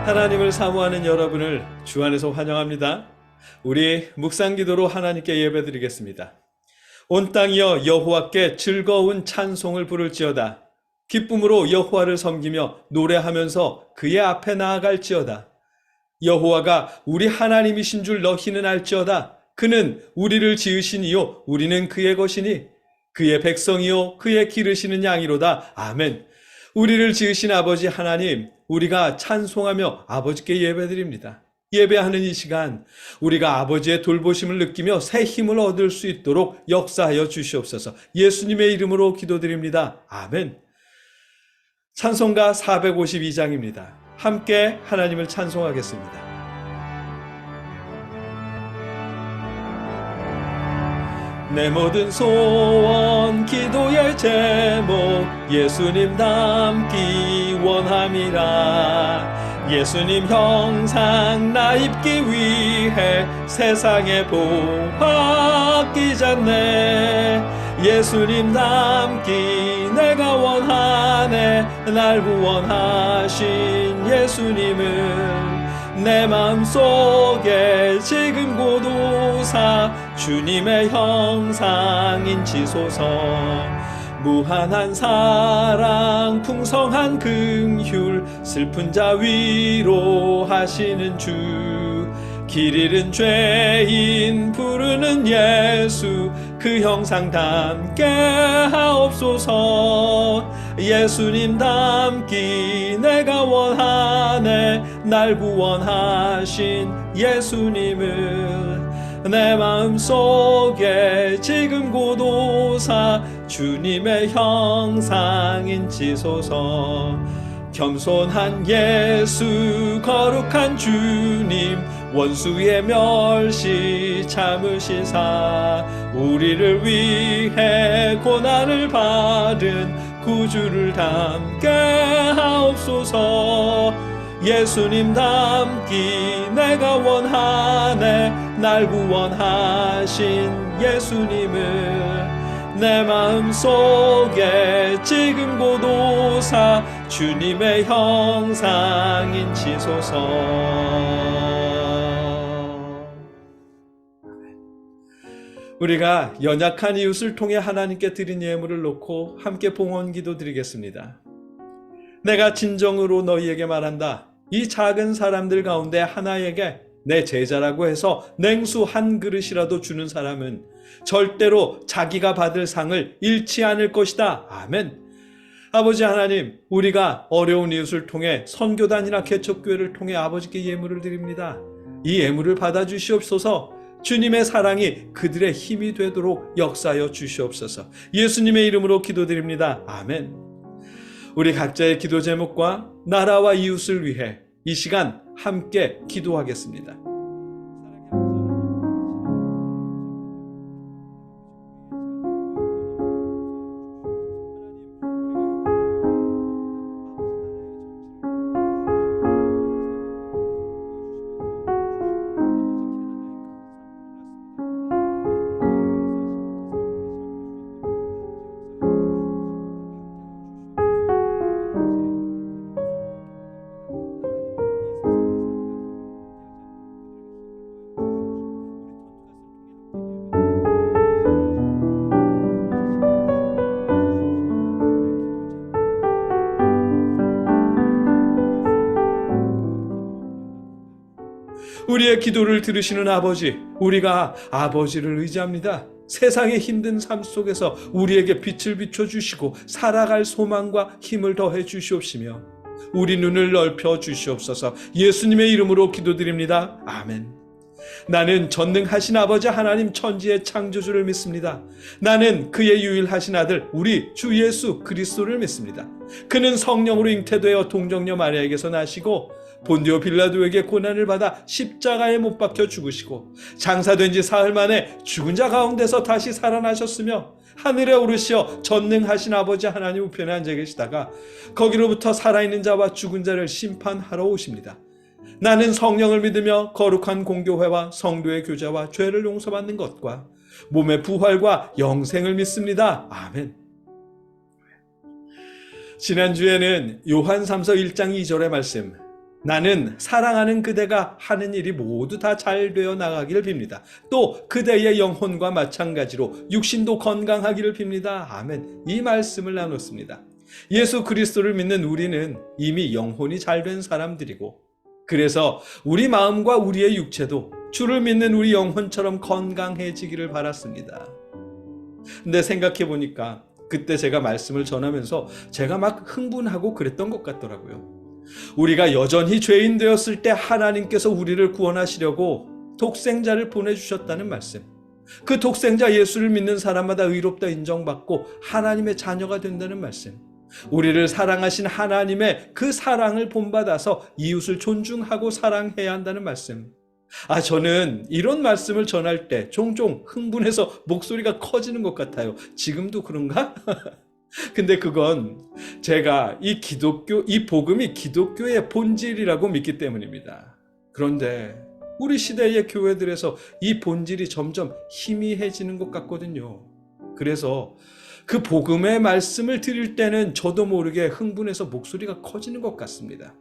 하나님을 사모하는 여러분을 주 안에서 환영합니다. 우리 묵상기도로 하나님께 예배드리겠습니다. 온 땅이여 여호와께 즐거운 찬송을 부를지어다. 기쁨으로 여호와를 섬기며 노래하면서 그의 앞에 나아갈지어다. 여호와가 우리 하나님이신 줄 너희는 알지어다. 그는 우리를 지으신 이요 우리는 그의 것이니 그의 백성이요 그의 기르시는 양이로다. 아멘. 우리를 지으신 아버지 하나님, 우리가 찬송하며 아버지께 예배드립니다. 예배하는 이 시간 우리가 아버지의 돌보심을 느끼며 새 힘을 얻을 수 있도록 역사하여 주시옵소서. 예수님의 이름으로 기도드립니다. 아멘. 찬송가 452장입니다. 함께 하나님을 찬송하겠습니다. 내 모든 소원 기도의 제목 예수님 닮기 원함이라. 예수님 형상 나 입기 위해 세상에 보았기 전에 예수님 닮기 내가 원하네. 날 구원하신 예수님을 내 마음속에 지금 고도사 주님의 형상 인치소서. 무한한 사랑 풍성한 긍휼 슬픈 자 위로하시는 주. 길 잃은 죄인 부르는 예수 그 형상 닮게 하옵소서. 예수님 닮기 내가 원하네. 날 구원하신 예수님을 내 마음속에 지금 고도사 주님의 형상 인치소서. 겸손한 예수 거룩한 주님 원수의 멸시 참으시사 우리를 위해 고난을 받은 구주를 닮게 하옵소서. 예수님 닮기 내가 원하네. 날 구원하신 예수님을 내 마음속에 지금 고도사 주님의 형상 인치소서. 우리가 연약한 이웃을 통해 하나님께 드린 예물을 놓고 함께 봉헌기도 드리겠습니다. 내가 진정으로 너희에게 말한다. 이 작은 사람들 가운데 하나에게 내 제자라고 해서 냉수 한 그릇이라도 주는 사람은 절대로 자기가 받을 상을 잃지 않을 것이다. 아멘. 아버지 하나님, 우리가 어려운 이웃을 통해 선교단이나 개척교회를 통해 아버지께 예물을 드립니다. 이 예물을 받아주시옵소서. 주님의 사랑이 그들의 힘이 되도록 역사하여 주시옵소서. 예수님의 이름으로 기도드립니다. 아멘. 우리 각자의 기도 제목과 나라와 이웃을 위해 이 시간 함께 기도하겠습니다. 우리의 기도를 들으시는 아버지, 우리가 아버지를 의지합니다. 세상의 힘든 삶 속에서 우리에게 빛을 비춰주시고 살아갈 소망과 힘을 더해 주시옵시며 우리 눈을 넓혀 주시옵소서. 예수님의 이름으로 기도드립니다. 아멘. 나는 전능하신 아버지 하나님 천지의 창조주를 믿습니다. 나는 그의 유일하신 아들 우리 주 예수 그리스도를 믿습니다. 그는 성령으로 잉태되어 동정녀 마리아에게서 나시고 본디오 빌라도에게 고난을 받아 십자가에 못 박혀 죽으시고 장사된 지 사흘 만에 죽은 자 가운데서 다시 살아나셨으며 하늘에 오르시어 전능하신 아버지 하나님 우편에 앉아 계시다가 거기로부터 살아있는 자와 죽은 자를 심판하러 오십니다. 나는 성령을 믿으며 거룩한 공교회와 성도의 교제와 죄를 용서받는 것과 몸의 부활과 영생을 믿습니다. 아멘. 지난주에는 요한 3서 1장 2절의 말씀, 나는 사랑하는 그대가 하는 일이 모두 다 잘 되어 나가기를 빕니다. 또 그대의 영혼과 마찬가지로 육신도 건강하기를 빕니다. 아멘. 이 말씀을 나눴습니다. 예수 그리스도를 믿는 우리는 이미 영혼이 잘 된 사람들이고, 그래서 우리 마음과 우리의 육체도 주를 믿는 우리 영혼처럼 건강해지기를 바랐습니다. 근데 생각해 보니까 그때 제가 말씀을 전하면서 제가 막 흥분하고 그랬던 것 같더라고요. 우리가 여전히 죄인 되었을 때 하나님께서 우리를 구원하시려고 독생자를 보내주셨다는 말씀. 그 독생자 예수를 믿는 사람마다 의롭다 인정받고 하나님의 자녀가 된다는 말씀. 우리를 사랑하신 하나님의 그 사랑을 본받아서 이웃을 존중하고 사랑해야 한다는 말씀. 저는 이런 말씀을 전할 때 종종 흥분해서 목소리가 커지는 것 같아요. 지금도 그런가? 근데 그건 제가 이 복음이 기독교의 본질이라고 믿기 때문입니다. 그런데 우리 시대의 교회들에서 이 본질이 점점 희미해지는 것 같거든요. 그래서 그 복음의 말씀을 드릴 때는 저도 모르게 흥분해서 목소리가 커지는 것 같습니다.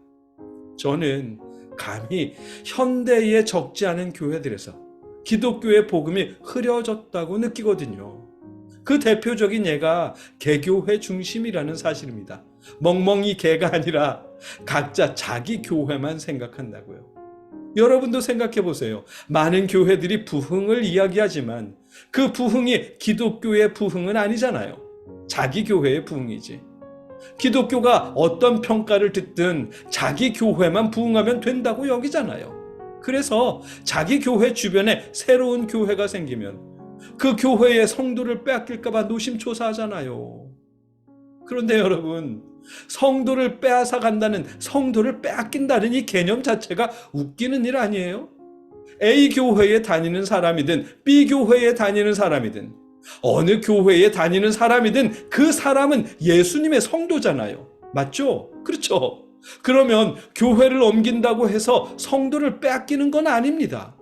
저는 감히 현대에 적지 않은 교회들에서 기독교의 복음이 흐려졌다고 느끼거든요. 그 대표적인 예가 개교회 중심이라는 사실입니다. 멍멍이 개가 아니라 각자 자기 교회만 생각한다고요. 여러분도 생각해 보세요. 많은 교회들이 부흥을 이야기하지만 그 부흥이 기독교의 부흥은 아니잖아요. 자기 교회의 부흥이지. 기독교가 어떤 평가를 듣든 자기 교회만 부흥하면 된다고 여기잖아요. 그래서 자기 교회 주변에 새로운 교회가 생기면 그 교회의 성도를 빼앗길까 봐 노심초사하잖아요. 그런데 여러분, 성도를 빼앗아 간다는, 성도를 빼앗긴다는 이 개념 자체가 웃기는 일 아니에요? A 교회에 다니는 사람이든 B 교회에 다니는 사람이든 어느 교회에 다니는 사람이든 그 사람은 예수님의 성도잖아요. 맞죠? 그렇죠? 그러면 교회를 옮긴다고 해서 성도를 빼앗기는 건 아닙니다.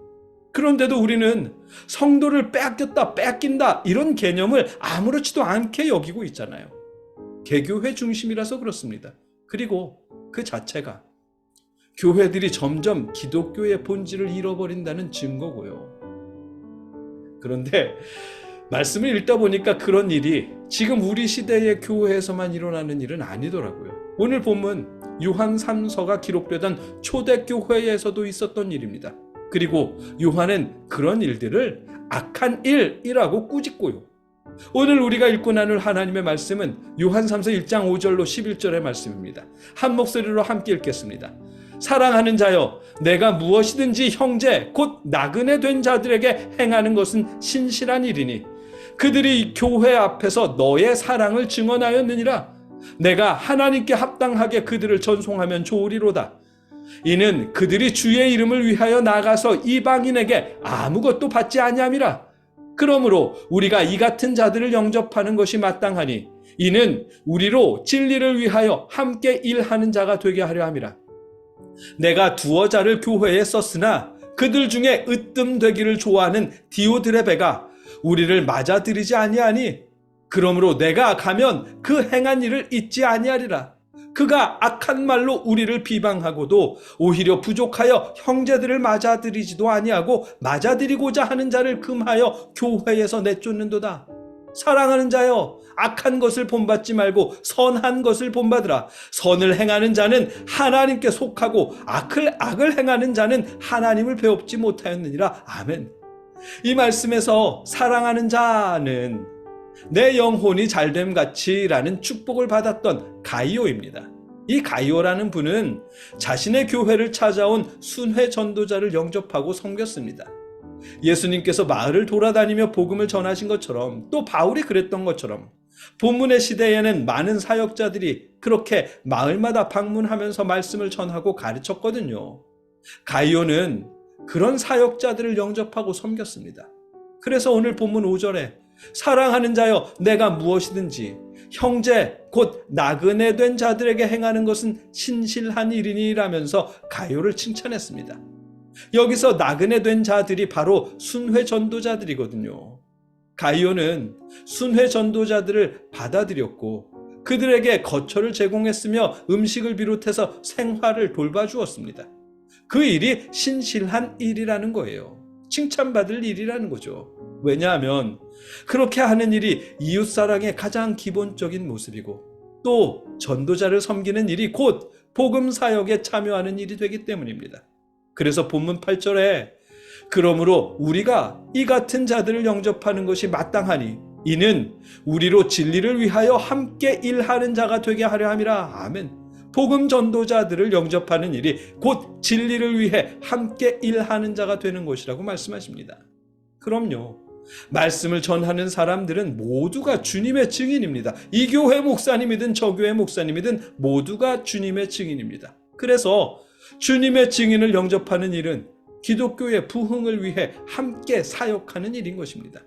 그런데도 우리는 성도를 빼앗겼다, 뺏긴다 이런 개념을 아무렇지도 않게 여기고 있잖아요. 개교회 중심이라서 그렇습니다. 그리고 그 자체가 교회들이 점점 기독교의 본질을 잃어버린다는 증거고요. 그런데 말씀을 읽다 보니까 그런 일이 지금 우리 시대의 교회에서만 일어나는 일은 아니더라고요. 오늘 본문 요한 3서가 기록되던 초대교회에서도 있었던 일입니다. 그리고 요한은 그런 일들을 악한 일이라고 꾸짖고요. 오늘 우리가 읽고 나눌 하나님의 말씀은 요한 3서 1장 5절로 11절의 말씀입니다. 한 목소리로 함께 읽겠습니다. 사랑하는 자여, 내가 무엇이든지 형제 곧 나그네 된 자들에게 행하는 것은 신실한 일이니 그들이 교회 앞에서 너의 사랑을 증언하였느니라. 내가 하나님께 합당하게 그들을 전송하면 좋으리로다. 이는 그들이 주의 이름을 위하여 나가서 이방인에게 아무것도 받지 아니함이라. 그러므로 우리가 이 같은 자들을 영접하는 것이 마땅하니 이는 우리로 진리를 위하여 함께 일하는 자가 되게 하려 함이라. 내가 두어 자를 교회에 썼으나 그들 중에 으뜸되기를 좋아하는 디오드레베가 우리를 맞아들이지 아니하니 그러므로 내가 가면 그 행한 일을 잊지 아니하리라. 그가 악한 말로 우리를 비방하고도 오히려 부족하여 형제들을 맞아들이지도 아니하고 맞아들이고자 하는 자를 금하여 교회에서 내쫓는도다. 사랑하는 자여, 악한 것을 본받지 말고 선한 것을 본받으라. 선을 행하는 자는 하나님께 속하고 악을 행하는 자는 하나님을 배웁지 못하였느니라. 아멘. 이 말씀에서 사랑하는 자는 내 영혼이 잘됨같이라는 축복을 받았던 가이오입니다. 이 가이오라는 분은 자신의 교회를 찾아온 순회 전도자를 영접하고 섬겼습니다. 예수님께서 마을을 돌아다니며 복음을 전하신 것처럼, 또 바울이 그랬던 것처럼 본문의 시대에는 많은 사역자들이 그렇게 마을마다 방문하면서 말씀을 전하고 가르쳤거든요. 가이오는 그런 사역자들을 영접하고 섬겼습니다. 그래서 오늘 본문 5절에 사랑하는 자여, 내가 무엇이든지 형제 곧 나그네 된 자들에게 행하는 것은 신실한 일이니 라면서 가이오를 칭찬했습니다. 여기서 나그네 된 자들이 바로 순회 전도자들이거든요. 가이오는 순회 전도자들을 받아들였고 그들에게 거처를 제공했으며 음식을 비롯해서 생활을 돌봐주었습니다. 그 일이 신실한 일이라는 거예요. 칭찬받을 일이라는 거죠. 왜냐하면 그렇게 하는 일이 이웃사랑의 가장 기본적인 모습이고 또 전도자를 섬기는 일이 곧 복음 사역에 참여하는 일이 되기 때문입니다. 그래서 본문 8절에 그러므로 우리가 이 같은 자들을 영접하는 것이 마땅하니 이는 우리로 진리를 위하여 함께 일하는 자가 되게 하려 함이라. 아멘. 복음 전도자들을 영접하는 일이 곧 진리를 위해 함께 일하는 자가 되는 것이라고 말씀하십니다. 그럼요. 말씀을 전하는 사람들은 모두가 주님의 증인입니다. 이 교회 목사님이든 저 교회 목사님이든 모두가 주님의 증인입니다. 그래서 주님의 증인을 영접하는 일은 기독교의 부흥을 위해 함께 사역하는 일인 것입니다.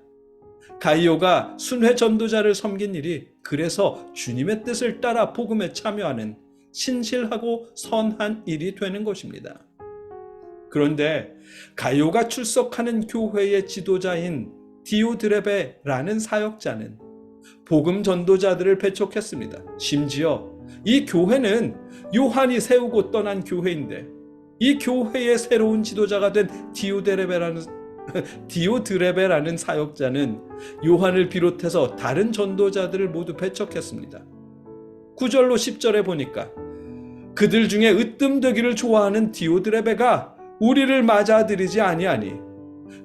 가이오가 순회 전도자를 섬긴 일이 그래서 주님의 뜻을 따라 복음에 참여하는 신실하고 선한 일이 되는 것입니다. 그런데 가이오가 출석하는 교회의 지도자인 디오드레베라는 사역자는 복음 전도자들을 배척했습니다. 심지어 이 교회는 요한이 세우고 떠난 교회인데 이 교회의 새로운 지도자가 된 디오드레베라는 사역자는 요한을 비롯해서 다른 전도자들을 모두 배척했습니다. 9절로 10절에 보니까 그들 중에 으뜸되기를 좋아하는 디오드레베가 우리를 맞아들이지 아니하니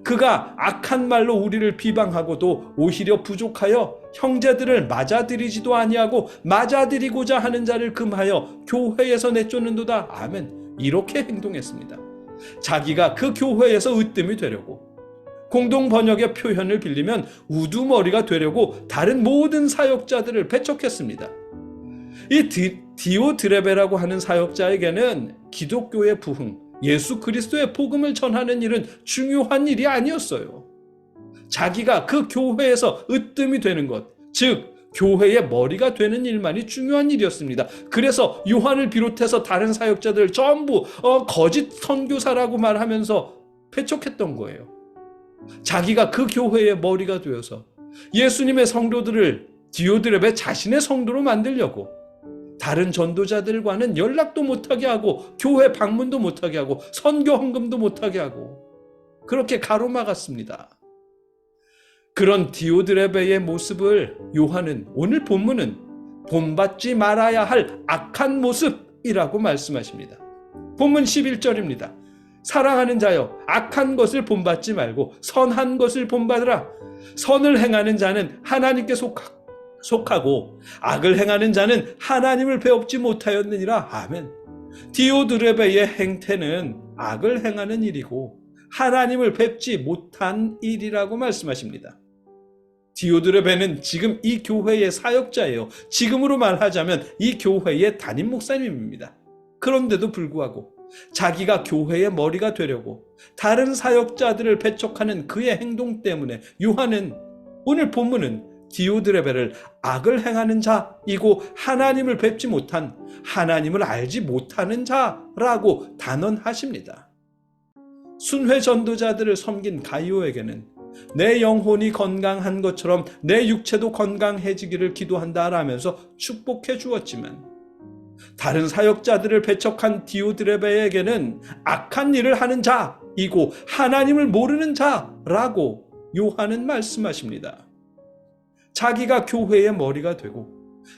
그가 악한 말로 우리를 비방하고도 오히려 부족하여 형제들을 맞아들이지도 아니하고 맞아들이고자 하는 자를 금하여 교회에서 내쫓는도다. 아멘. 이렇게 행동했습니다. 자기가 그 교회에서 으뜸이 되려고 공동 번역의 표현을 빌리면 우두머리가 되려고 다른 모든 사역자들을 배척했습니다. 이 디오드레베라고 하는 사역자에게는 기독교의 부흥, 예수 그리스도의 복음을 전하는 일은 중요한 일이 아니었어요. 자기가 그 교회에서 으뜸이 되는 것, 즉 교회의 머리가 되는 일만이 중요한 일이었습니다. 그래서 요한을 비롯해서 다른 사역자들 전부 거짓 선교사라고 말하면서 배척했던 거예요. 자기가 그 교회의 머리가 되어서 예수님의 성도들을 디오드레베 자신의 성도로 만들려고 다른 전도자들과는 연락도 못하게 하고 교회 방문도 못하게 하고 선교 헌금도 못하게 하고 그렇게 가로막았습니다. 그런 디오드레베의 모습을 요한은 오늘 본문은 본받지 말아야 할 악한 모습이라고 말씀하십니다. 본문 11절입니다. 사랑하는 자여 악한 것을 본받지 말고 선한 것을 본받으라. 선을 행하는 자는 하나님께 속하고 악을 행하는 자는 하나님을 배웁지 못하였느니라. 아멘. 디오드레베의 행태는 악을 행하는 일이고 하나님을 뵙지 못한 일이라고 말씀하십니다. 디오드레베는 지금 이 교회의 사역자예요. 지금으로 말하자면 이 교회의 담임 목사님입니다. 그런데도 불구하고 자기가 교회의 머리가 되려고 다른 사역자들을 배척하는 그의 행동 때문에 요한은 오늘 본문은 디오드레베를 악을 행하는 자이고 하나님을 뵙지 못한, 하나님을 알지 못하는 자라고 단언하십니다. 순회 전도자들을 섬긴 가이오에게는 내 영혼이 건강한 것처럼 내 육체도 건강해지기를 기도한다라면서 축복해 주었지만 다른 사역자들을 배척한 디오드레베에게는 악한 일을 하는 자이고 하나님을 모르는 자라고 요한은 말씀하십니다. 자기가 교회의 머리가 되고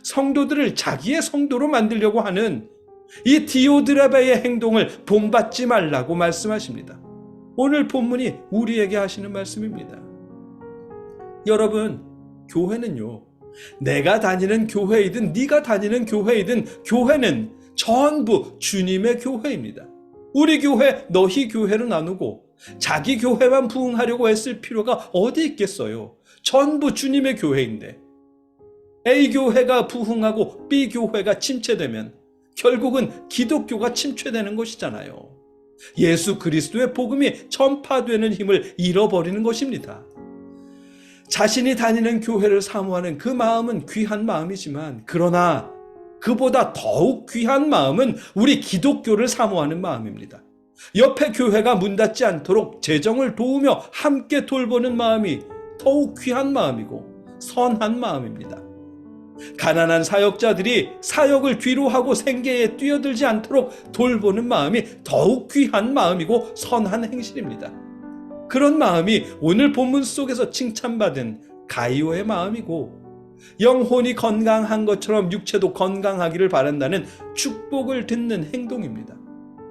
성도들을 자기의 성도로 만들려고 하는 이 디오드레베의 행동을 본받지 말라고 말씀하십니다. 오늘 본문이 우리에게 하시는 말씀입니다. 여러분, 교회는요, 내가 다니는 교회이든 네가 다니는 교회이든 교회는 전부 주님의 교회입니다. 우리 교회, 너희 교회로 나누고 자기 교회만 부흥하려고 애쓸 필요가 어디 있겠어요? 전부 주님의 교회인데 A 교회가 부흥하고 B 교회가 침체되면 결국은 기독교가 침체되는 것이잖아요. 예수 그리스도의 복음이 전파되는 힘을 잃어버리는 것입니다. 자신이 다니는 교회를 사모하는 그 마음은 귀한 마음이지만 그러나 그보다 더욱 귀한 마음은 우리 기독교를 사모하는 마음입니다. 옆에 교회가 문 닫지 않도록 재정을 도우며 함께 돌보는 마음이 더욱 귀한 마음이고 선한 마음입니다. 가난한 사역자들이 사역을 뒤로 하고 생계에 뛰어들지 않도록 돌보는 마음이 더욱 귀한 마음이고 선한 행실입니다. 그런 마음이 오늘 본문 속에서 칭찬받은 가이오의 마음이고, 영혼이 건강한 것처럼 육체도 건강하기를 바란다는 축복을 듣는 행동입니다.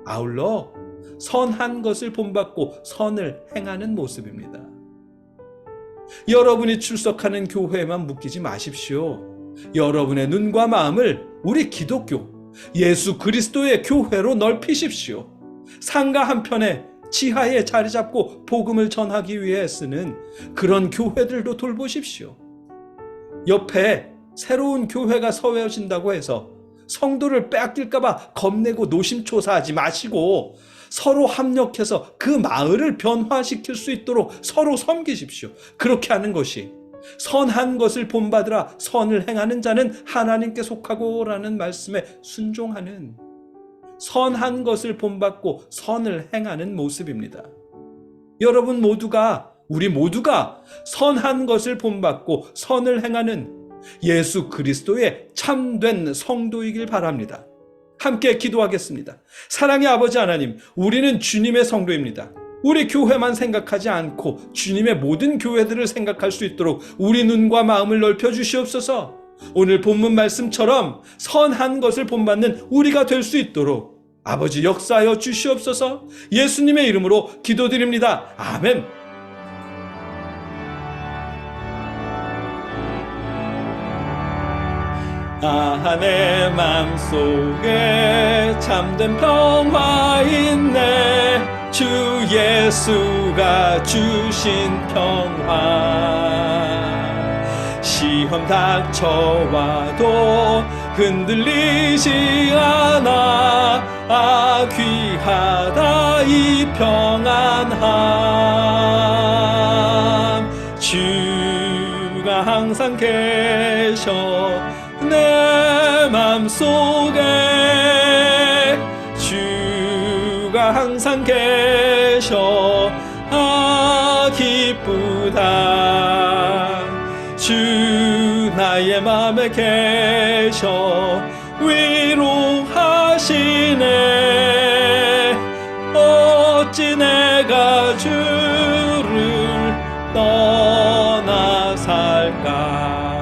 아울러 선한 것을 본받고 선을 행하는 모습입니다. 여러분이 출석하는 교회에만 묶이지 마십시오. 여러분의 눈과 마음을 우리 기독교, 예수 그리스도의 교회로 넓히십시오. 상가 한편에 지하에 자리 잡고 복음을 전하기 위해 쓰는 그런 교회들도 돌보십시오. 옆에 새로운 교회가 세워진다고 해서 성도를 빼앗길까봐 겁내고 노심초사하지 마시고 서로 합력해서 그 마을을 변화시킬 수 있도록 서로 섬기십시오. 그렇게 하는 것이 선한 것을 본받으라 선을 행하는 자는 하나님께 속하고 라는 말씀에 순종하는, 선한 것을 본받고 선을 행하는 모습입니다. 여러분 모두가, 우리 모두가 선한 것을 본받고 선을 행하는 예수 그리스도의 참된 성도이길 바랍니다. 함께 기도하겠습니다. 사랑의 아버지 하나님, 우리는 주님의 성도입니다. 우리 교회만 생각하지 않고 주님의 모든 교회들을 생각할 수 있도록 우리 눈과 마음을 넓혀 주시옵소서. 오늘 본문 말씀처럼 선한 것을 본받는 우리가 될 수 있도록 아버지 역사하여 주시옵소서. 예수님의 이름으로 기도드립니다. 아멘. 내 맘속에 참된 평화 있네. 주 예수가 주신 평화. 시험 닥쳐와도 흔들리지 않아. 귀하다 이 평안함. 주가 항상 계셔 내 맘속에. 주가 항상 계셔 기쁘다. 주 나의 맘에 계셔 위로하시네. 어찌 내가 주를 떠나 살까.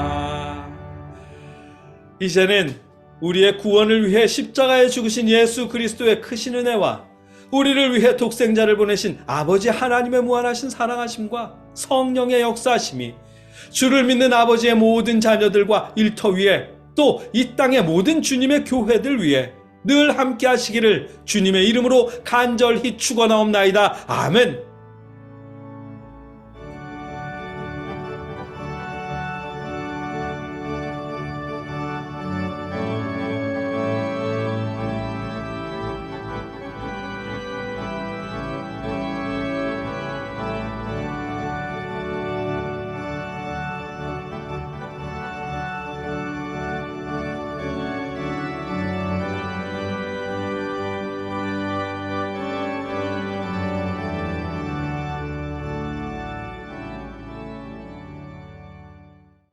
이제는 우리의 구원을 위해 십자가에 죽으신 예수 그리스도의 크신 은혜와 우리를 위해 독생자를 보내신 아버지 하나님의 무한하신 사랑하심과 성령의 역사하심이 주를 믿는 아버지의 모든 자녀들과 일터 위에 또 이 땅의 모든 주님의 교회들 위에 늘 함께 하시기를 주님의 이름으로 간절히 축원하옵나이다. 아멘.